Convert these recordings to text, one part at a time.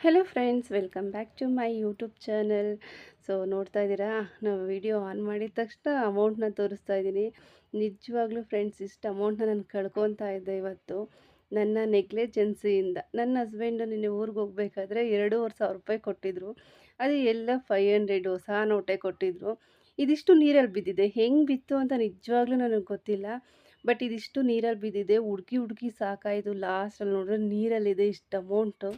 Hello friends, welcome back to my YouTube channel. So ನೋಡ್ತಾ ಇದ್ದೀರಾ, ನಾವು ವಿಡಿಯೋ ಆನ್ ಮಾಡಿದ ತಕ್ಷಣ ಅಮೌಂಟ್ನ ತೋರಿಸ್ತಾ ಇದ್ದೀನಿ. ನಿಜವಾಗ್ಲೂ ಫ್ರೆಂಡ್ಸ್, ಇಷ್ಟು ಅಮೌಂಟ್ನ ನಾನು ಕಳ್ಕೊತಾ ಇದ್ದೆ ಇವತ್ತು ನನ್ನ ನೆಗ್ಲೆಜೆನ್ಸಿಯಿಂದ. ನನ್ನ ಹಸ್ಬೆಂಡು ನಿನ್ನೆ ಊರಿಗೆ ಹೋಗ್ಬೇಕಾದ್ರೆ 2,500 ರೂಪಾಯಿ ಕೊಟ್ಟಿದ್ರು. ಅದು ಎಲ್ಲ 500 ಹೊಸ ನೋಟೆ ಕೊಟ್ಟಿದ್ರು. ಇದಿಷ್ಟು ನೀರಲ್ಲಿ ಬಿದ್ದಿದೆ. ಹೆಂಗೆ ಬಿತ್ತು ಅಂತ ನಿಜವಾಗ್ಲೂ ನನಗೆ ಗೊತ್ತಿಲ್ಲ. ಬಟ್ ಇದಿಷ್ಟು ನೀರಲ್ಲಿ ಬಿದ್ದಿದೆ. ಹುಡುಕಿ ಹುಡುಕಿ ಸಾಕಾಯಿತು. ಲಾಸ್ಟಲ್ಲಿ ನೋಡಿದ್ರೆ ನೀರಲ್ಲಿದೆ ಇಷ್ಟು ಅಮೌಂಟು.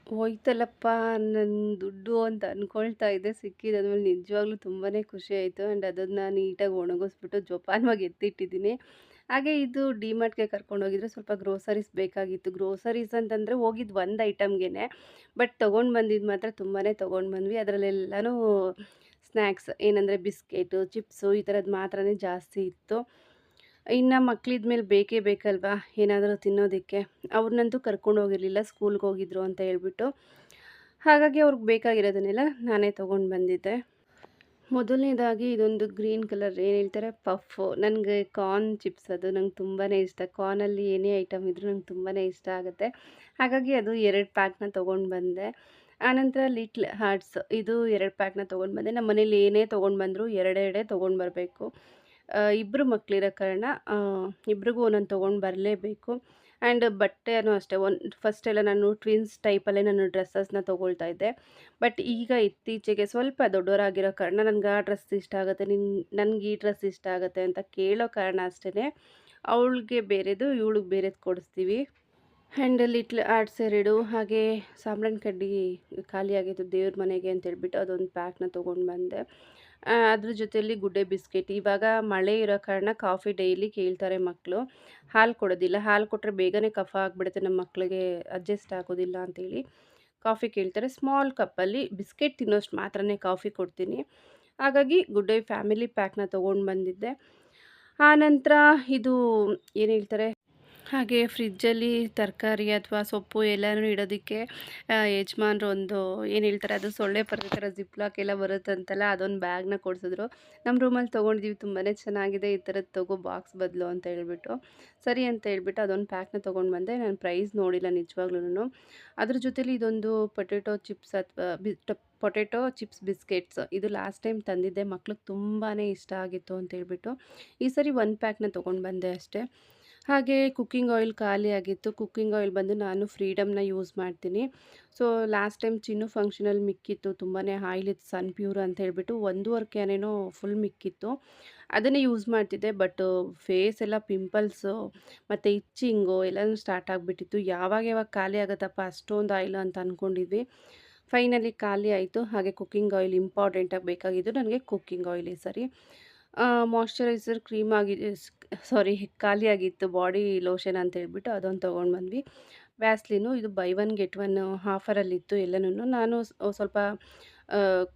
ಹೋಯ್ತಲ್ಲಪ್ಪ ನನ್ನ ದುಡ್ಡು ಅಂತ ಅಂದ್ಕೊಳ್ತಾ ಇದ್ದೆ. ಸಿಕ್ಕಿದಾದ್ಮೇಲೆ ನಿಜವಾಗ್ಲೂ ತುಂಬಾ ಖುಷಿ ಆಯಿತು. ಆ್ಯಂಡ್ ಅದನ್ನು ನೀಟಾಗಿ ಒಣಗಿಸ್ಬಿಟ್ಟು ಜೋಪಾನವಾಗಿ ಎತ್ತಿಟ್ಟಿದ್ದೀನಿ. ಹಾಗೆ ಇದು ಡಿಮಾರ್ಟ್ಗೆ ಕರ್ಕೊಂಡೋಗಿದ್ರೆ ಸ್ವಲ್ಪ ಗ್ರೋಸರೀಸ್ ಬೇಕಾಗಿತ್ತು. ಗ್ರೋಸರೀಸ್ ಅಂತಂದರೆ ಹೋಗಿದ್ದು ಒಂದು ಐಟಮ್ಗೆ, ಬಟ್ ತೊಗೊಂಡು ಬಂದಿದ್ದು ಮಾತ್ರ ತುಂಬಾ ತೊಗೊಂಡು ಬಂದ್ವಿ. ಅದರಲ್ಲೆಲ್ಲನೂ ಸ್ನ್ಯಾಕ್ಸ್ ಏನಂದರೆ ಬಿಸ್ಕೆಟು, ಚಿಪ್ಸು ಈ ಥರದ್ದು ಮಾತ್ರನೇ ಜಾಸ್ತಿ ಇತ್ತು. ಇನ್ನು ಮಕ್ಳಿದ ಮೇಲೆ ಬೇಕೇ ಬೇಕಲ್ವಾ ಏನಾದರೂ ತಿನ್ನೋದಕ್ಕೆ. ಅವ್ರನ್ನಂತೂ ಕರ್ಕೊಂಡು ಹೋಗಿರಲಿಲ್ಲ, ಸ್ಕೂಲ್ಗೆ ಹೋಗಿದ್ರು ಅಂತ ಹೇಳ್ಬಿಟ್ಟು. ಹಾಗಾಗಿ ಅವ್ರಿಗೆ ಬೇಕಾಗಿರೋದನ್ನೆಲ್ಲ ನಾನೇ ತೊಗೊಂಡು ಬಂದಿದ್ದೆ. ಮೊದಲನೇದಾಗಿ ಇದೊಂದು ಗ್ರೀನ್ ಕಲರ್ ಏನು ಹೇಳ್ತಾರೆ ಪಫ್ಫು. ನನಗೆ ಕಾರ್ನ್ ಚಿಪ್ಸ್ ಅದು ನಂಗೆ ತುಂಬಾ ಇಷ್ಟ. ಕಾರ್ನಲ್ಲಿ ಏನೇ ಐಟಮ್ ಇದ್ದರೂ ನಂಗೆ ತುಂಬಾ ಇಷ್ಟ ಆಗುತ್ತೆ. ಹಾಗಾಗಿ ಅದು 2 ಪ್ಯಾಕ್ನ ತೊಗೊಂಡು ಬಂದೆ. ಆನಂತರ ಲಿಟ್ಲ್ ಹಾರ್ಟ್ಸ್ ಇದು 2 ಪ್ಯಾಕ್ನ ತೊಗೊಂಡು ಬಂದೆ. ನಮ್ಮ ಮನೇಲಿ ಏನೇ ತೊಗೊಂಡು ಬಂದರೂ ಎರಡೆರಡೇ ತೊಗೊಂಡು ಬರಬೇಕು. ಇಬ್ಬರು ಮಕ್ಕಳಿರೋ ಕಾರಣ ಇಬ್ರಿಗೂ ಒಂದೊಂದು ತೊಗೊಂಡು ಬರಲೇಬೇಕು. ಆ್ಯಂಡ್ ಬಟ್ಟೆನೂ ಅಷ್ಟೇ. ಫಸ್ಟೆಲ್ಲ ನಾನು ಟ್ವಿನ್ಸ್ ಟೈಪಲ್ಲೇ ನಾನು ಡ್ರೆಸ್ಸಸ್ನ ತೊಗೊಳ್ತಾ ಇದ್ದೆ. ಬಟ್ ಈಗ ಇತ್ತೀಚೆಗೆ ಸ್ವಲ್ಪ ದೊಡ್ಡವರಾಗಿರೋ ಕಾರಣ ನನಗೆ ಆ ಡ್ರೆಸ್ ಇಷ್ಟ ಆಗುತ್ತೆ, ನನಗೆ ಈ ಡ್ರೆಸ್ ಇಷ್ಟ ಆಗುತ್ತೆ ಅಂತ ಕೇಳೋ ಕಾರಣ ಅಷ್ಟೇ. ಅವಳಿಗೆ ಬೇರೆದು, ಇವಳಿಗೆ ಬೇರೆದು ಕೊಡಿಸ್ತೀವಿ. ಆ್ಯಂಡ್ ಲಿಟ್ಲ್ ಆರ್ಟ್ಸ್ 2, ಹಾಗೆ ಸಾಂಬ್ರಾಣಿ ಕಡ್ಡಿ ಖಾಲಿಯಾಗಿತ್ತು ದೇವ್ರ ಮನೆಗೆ ಅಂತೇಳ್ಬಿಟ್ಟು ಅದೊಂದು ಪ್ಯಾಕ್ನ ತೊಗೊಂಡು ಬಂದೆ. ಅದ್ರ ಜೊತೆಯಲ್ಲಿ ಗುಡ್ಡೆ ಬಿಸ್ಕೆಟ್. ಇವಾಗ ಮಳೆ ಇರೋ ಕಾರಣ ಕಾಫಿ ಡೈಲಿ ಕೇಳ್ತಾರೆ ಮಕ್ಕಳು. ಹಾಲು ಕೊಡೋದಿಲ್ಲ, ಹಾಲು ಕೊಟ್ಟರೆ ಬೇಗನೆ ಕಫ ಆಗಿಬಿಡುತ್ತೆ ನಮ್ಮ ಮಕ್ಕಳಿಗೆ, ಅಡ್ಜಸ್ಟ್ ಆಗೋದಿಲ್ಲ ಅಂಥೇಳಿ ಕಾಫಿ ಕೇಳ್ತಾರೆ. ಸ್ಮಾಲ್ ಕಪ್ಪಲ್ಲಿ ಬಿಸ್ಕೆಟ್ ತಿನ್ನೋಷ್ಟು ಮಾತ್ರನೇ ಕಾಫಿ ಕೊಡ್ತೀನಿ. ಹಾಗಾಗಿ ಗುಡ್ಡೆ ಫ್ಯಾಮಿಲಿ ಪ್ಯಾಕ್ನ ತೊಗೊಂಡು ಬಂದಿದ್ದೆ. ಆನಂತರ ಇದು ಏನು ಹೇಳ್ತಾರೆ, ಹಾಗೆ ಫ್ರಿಜ್ಜಲ್ಲಿ ತರಕಾರಿ ಅಥವಾ ಸೊಪ್ಪು ಎಲ್ಲನೂ ಇಡೋದಕ್ಕೆ ಯಜಮಾನ್ರು ಒಂದು ಏನು ಹೇಳ್ತಾರೆ, ಅದು ಸೊಳ್ಳೆ ಪರದೆ ಥರ ಜಿಪ್ಲಾಕ್ ಎಲ್ಲ ಬರುತ್ತಂತಲ್ಲ, ಅದೊಂದು ಬ್ಯಾಗ್ನ ಕೊಡಿಸಿದ್ರು. ನಮ್ಮ ರೂಮಲ್ಲಿ ತೊಗೊಂಡಿದ್ದೀವಿ, ತುಂಬಾ ಚೆನ್ನಾಗಿದೆ, ಈ ಥರದ್ದು ತೊಗೋ ಬಾಕ್ಸ್ ಬದಲು ಅಂತ ಹೇಳ್ಬಿಟ್ಟು. ಸರಿ ಅಂತ ಹೇಳ್ಬಿಟ್ಟು ಅದೊಂದು ಪ್ಯಾಕ್ನ ತೊಗೊಂಡು ಬಂದೆ. ನಾನು ಪ್ರೈಸ್ ನೋಡಿಲ್ಲ ನಿಜವಾಗ್ಲೂ. ಅದ್ರ ಜೊತೆಲಿ ಇದೊಂದು ಪೊಟೆಟೊ ಚಿಪ್ಸ್ ಅಥವಾ ಪೊಟೆಟೊ ಚಿಪ್ಸ್ ಬಿಸ್ಕೆಟ್ಸ್. ಇದು ಲಾಸ್ಟ್ ಟೈಮ್ ತಂದಿದ್ದೆ, ಮಕ್ಳಿಗೆ ತುಂಬಾ ಇಷ್ಟ ಆಗಿತ್ತು ಅಂತ ಹೇಳ್ಬಿಟ್ಟು. ಈ ಸರಿ ಒಂದು ಪ್ಯಾಕ್ನ ತೊಗೊಂಡು ಬಂದೆ ಅಷ್ಟೇ. ಹಾಗೆ ಕುಕ್ಕಿಂಗ್ ಆಯಿಲ್ ಖಾಲಿ ಆಗಿತ್ತು. ಕುಕ್ಕಿಂಗ್ ಆಯಿಲ್ ಬಂದು ನಾನು ಫ್ರೀಡಮ್ನ ಯೂಸ್ ಮಾಡ್ತೀನಿ. ಸೊ ಲಾಸ್ಟ್ ಟೈಮ್ ಚಿನ್ನು ಫಂಕ್ಷನಲ್ಲಿ ಮಿಕ್ಕಿತ್ತು, ತುಂಬಾ ಆಯಿಲ್ ಇತ್ತು, ಸನ್ ಪ್ಯೂರ್ ಅಂತ ಹೇಳ್ಬಿಟ್ಟು 1.5 ಕ್ಯಾನೇನೋ ಫುಲ್ ಮಿಕ್ಕಿತ್ತು. ಅದನ್ನೇ ಯೂಸ್ ಮಾಡ್ತಿದ್ದೆ. ಬಟ್ ಫೇಸ್ ಎಲ್ಲ ಪಿಂಪಲ್ಸು ಮತ್ತು ಇಚ್ಚಿಂಗು ಎಲ್ಲನೂ ಸ್ಟಾರ್ಟ್ ಆಗಿಬಿಟ್ಟಿತ್ತು. ಯಾವಾಗ ಖಾಲಿ ಆಗುತ್ತಪ್ಪ ಅಷ್ಟೊಂದು ಆಯಿಲ್ ಅಂತ ಅಂದ್ಕೊಂಡಿದ್ವಿ. ಫೈನಲಿ ಖಾಲಿ ಆಯಿತು. ಹಾಗೆ ಕುಕ್ಕಿಂಗ್ ಆಯಿಲ್ ಇಂಪಾರ್ಟೆಂಟಾಗಿ ಬೇಕಾಗಿದ್ದು ನನಗೆ ಕುಕ್ಕಿಂಗ್ ಆಯಿಲ್ ಈ ಸರಿ. ಮಾಯ್ಶ್ಚರೈಸರ್ ಕ್ರೀಮ್ ಖಾಲಿಯಾಗಿತ್ತು, ಬಾಡಿ ಲೋಷನ್ ಅಂತ ಹೇಳ್ಬಿಟ್ಟು ಅದೊಂದು ತೊಗೊಂಡು ಬಂದ್ವಿ. ವ್ಯಾಸ್ಲಿನು ಇದು ಬೈ ಒನ್ ಗೆಟ್ ಒನ್ ಆಫರಲ್ಲಿತ್ತು ಎಲ್ಲನೂ. ನಾನು ಸ್ವಲ್ಪ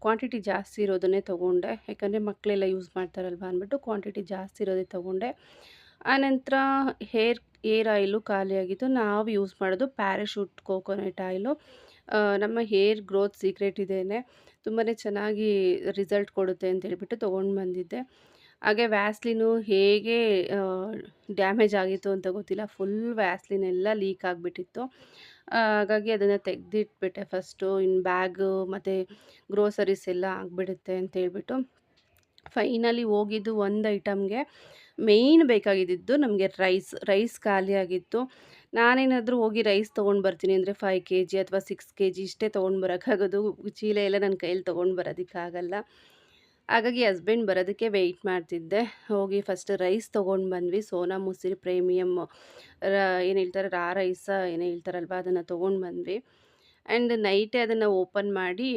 ಕ್ವಾಂಟಿಟಿ ಜಾಸ್ತಿ ಇರೋದನ್ನೇ ತೊಗೊಂಡೆ, ಯಾಕಂದರೆ ಮಕ್ಕಳೆಲ್ಲ ಯೂಸ್ ಮಾಡ್ತಾರಲ್ವ ಅಂದ್ಬಿಟ್ಟು ಕ್ವಾಂಟಿಟಿ ಜಾಸ್ತಿ ಇರೋದೇ ತೊಗೊಂಡೆ. ಆನಂತರ ಹೇರ್ ಆಯಿಲು ಖಾಲಿಯಾಗಿತ್ತು. ನಾವು ಯೂಸ್ ಮಾಡೋದು ಪ್ಯಾರಾಶೂಟ್ ಕೋಕೋನಟ್ ಆಯಿಲು. ನಮ್ಮ ಹೇರ್ ಗ್ರೋತ್ ಸೀಕ್ರೆಟ್ ಇದೇನೆ, ತುಂಬಾ ಚೆನ್ನಾಗಿ ರಿಸಲ್ಟ್ ಕೊಡುತ್ತೆ ಅಂತ ಹೇಳ್ಬಿಟ್ಟು ತೊಗೊಂಡು ಬಂದಿದ್ದೆ. ಹಾಗೆ ವ್ಯಾಸ್ಲಿನು ಹೇಗೆ ಡ್ಯಾಮೇಜ್ ಆಗಿತ್ತು ಅಂತ ಗೊತ್ತಿಲ್ಲ, ಫುಲ್ ವ್ಯಾಸ್ಲಿನ್ ಎಲ್ಲ ಲೀಕ್ ಆಗಿಬಿಟ್ಟಿತ್ತು. ಹಾಗಾಗಿ ಅದನ್ನು ತೆಗೆದಿಟ್ಬಿಟ್ಟೆ ಫಸ್ಟು. ಇನ್ನು ಬ್ಯಾಗು ಮತ್ತು ಗ್ರೋಸರೀಸ್ ಎಲ್ಲ ಆಗಿಬಿಡುತ್ತೆ ಅಂತೇಳ್ಬಿಟ್ಟು. ಫೈನಲಿ ಹೋಗಿದ್ದು ಒಂದು ಐಟಮ್ಗೆ. ಮೇಯ್ನ್ ಬೇಕಾಗಿದ್ದಿದ್ದು ನಮಗೆ ರೈಸ್ ಖಾಲಿಯಾಗಿತ್ತು. ನಾನೇನಾದರೂ ಹೋಗಿ ರೈಸ್ ತೊಗೊಂಡು ಬರ್ತೀನಿ ಅಂದರೆ 5 kg ಅಥವಾ 6 kg ಇಷ್ಟೇ ತೊಗೊಂಡು ಬರೋಕ್ಕಾಗೋದು. ಚೀಲ ಎಲ್ಲ ನನ್ನ ಕೈಯಲ್ಲಿ ತೊಗೊಂಡು ಬರೋದಕ್ಕಾಗಲ್ಲ. ಹಾಗಾಗಿ ಹಸ್ಬೆಂಡ್ ಬರೋದಕ್ಕೆ ವೆಯ್ಟ್ ಮಾಡ್ತಿದ್ದೆ. ಹೋಗಿ ಫಸ್ಟ್ ರೈಸ್ ತೊಗೊಂಡು ಬಂದ್ವಿ. ಸೋನಾ ಮಸೂರಿ ಪ್ರೀಮಿಯಮ್ ಏನು ಹೇಳ್ತಾರೆ ರೈಸ ಏನೋ ಹೇಳ್ತಾರಲ್ವ, ಅದನ್ನು ತೊಗೊಂಡು ಬಂದ್ವಿ. ಆ್ಯಂಡ್ ನೈಟೇ ಅದನ್ನು ಓಪನ್ ಮಾಡಿ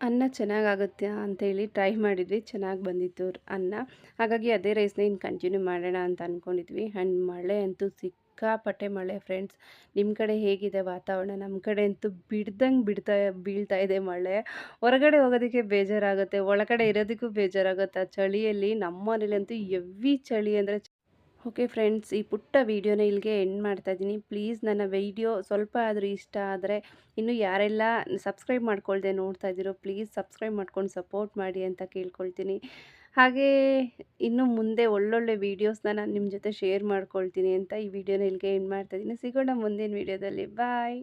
ಅನ್ನ ಚೆನ್ನಾಗಾಗುತ್ತೆ ಅಂತೇಳಿ ಟ್ರೈ ಮಾಡಿದ್ವಿ, ಚೆನ್ನಾಗಿ ಬಂದಿತ್ತು ಅನ್ನ. ಹಾಗಾಗಿ ಅದೇ ರೈಸ್ನ ಇನ್ನು ಕಂಟಿನ್ಯೂ ಮಾಡೋಣ ಅಂತ ಅಂದ್ಕೊಂಡಿದ್ವಿ. ಆ್ಯಂಡ್ ಮಳೆ ಅಂತೂ ಸಿಕ್ಕಾಪಟ್ಟೆ ಮಳೆ ಫ್ರೆಂಡ್ಸ್. ನಿಮ್ಮ ಕಡೆ ಹೇಗಿದೆ ವಾತಾವರಣ? ನಮ್ಮ ಕಡೆ ಅಂತೂ ಬೀಳ್ತಾ ಇದೆ ಮಳೆ. ಹೊರಗಡೆ ಹೋಗೋದಕ್ಕೆ ಬೇಜಾರಾಗುತ್ತೆ, ಒಳಗಡೆ ಇರೋದಕ್ಕೂ ಬೇಜಾರಾಗುತ್ತೆ. ಆ ಚಳಿಯಲ್ಲಿ ನಮ್ಮ ಮನೇಲಂತೂ ಹೆವಿ ಚಳಿ ಅಂದರೆ. ಓಕೆ ಫ್ರೆಂಡ್ಸ್, ಈ ಪುಟ್ಟ ವೀಡಿಯೋನ ಇಲ್ಲಿಗೆ ಎಂಡ್ ಮಾಡ್ತಾಯಿದ್ದೀನಿ. ಪ್ಲೀಸ್ ನನ್ನ ವೀಡಿಯೋ ಸ್ವಲ್ಪ ಆದರೂ ಇಷ್ಟ ಆದರೆ, ಇನ್ನೂ ಯಾರೆಲ್ಲ ಸಬ್ಸ್ಕ್ರೈಬ್ ಮಾಡ್ಕೊಳ್ದೆ ನೋಡ್ತಾ ಇದ್ದೀರೋ ಪ್ಲೀಸ್ ಸಬ್ಸ್ಕ್ರೈಬ್ ಮಾಡ್ಕೊಂಡು ಸಪೋರ್ಟ್ ಮಾಡಿ ಅಂತ ಕೇಳ್ಕೊಳ್ತೀನಿ. ಹಾಗೇ ಇನ್ನು ಮುಂದೆ ಒಳ್ಳೊಳ್ಳೆ ವೀಡಿಯೋಸ್ನ ನಾನು ನಿಮ್ಮ ಜೊತೆ ಶೇರ್ ಮಾಡ್ಕೊಳ್ತೀನಿ ಅಂತ ಈ ವಿಡಿಯೋನ ಇಲ್ಲಿಗೆ ಎಂಡ್ ಮಾಡ್ತಾಯಿದ್ದೀನಿ. ಸಿಗೋಣ ಮುಂದಿನ ವೀಡಿಯೋದಲ್ಲಿ. ಬಾಯ್.